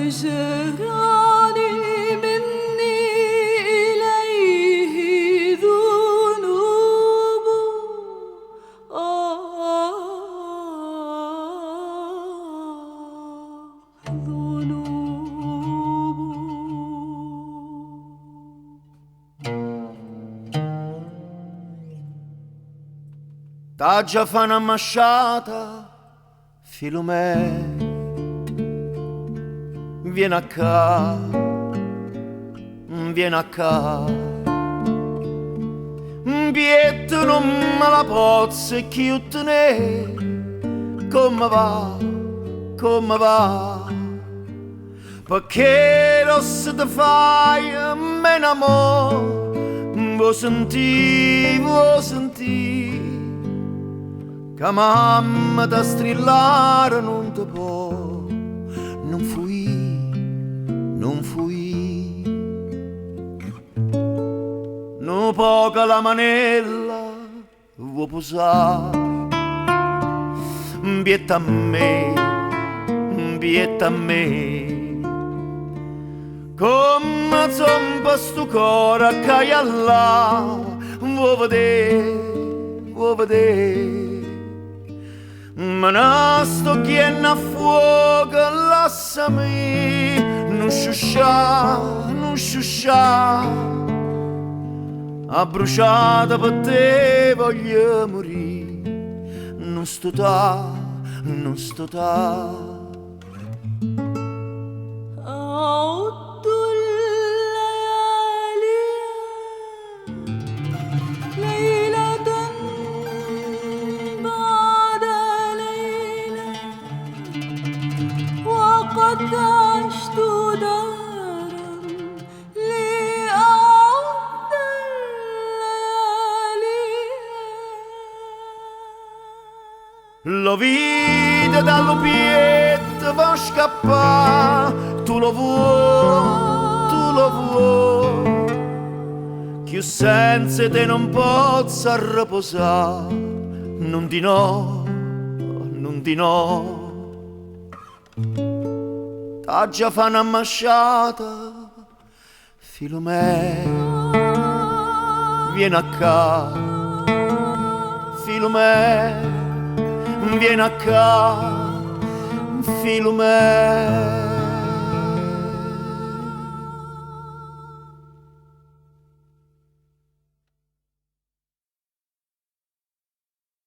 أجراني مني إليه ذنوب T'ha già fa una masciata, Filomè, vieni a ca, vieni a ca. Bietto non me la pozze chi te ne, come va, perché lo se te fai me n'amore, vuoi sentì. Che mamma da strillare non te può, non fui. Non poca la manella vuoi posare, bietta a me, come zomba sto cuore che là, vuoi vedere. Ma non sto chiedendo a fuoco, lasciami, non sciuscià, a bruciata per te voglio morire, non sto ta. أعد الليالي ليلة بعد ليلة وقد عشت دارا لأعد الليالي. Lo vide dallo pietto va scappare, tu lo vuoi, che senza te non posso riposare, non di no. T'ha già fa una masciata, Filomè, vieni a ca, Filomè, vieni a ca, Filomè.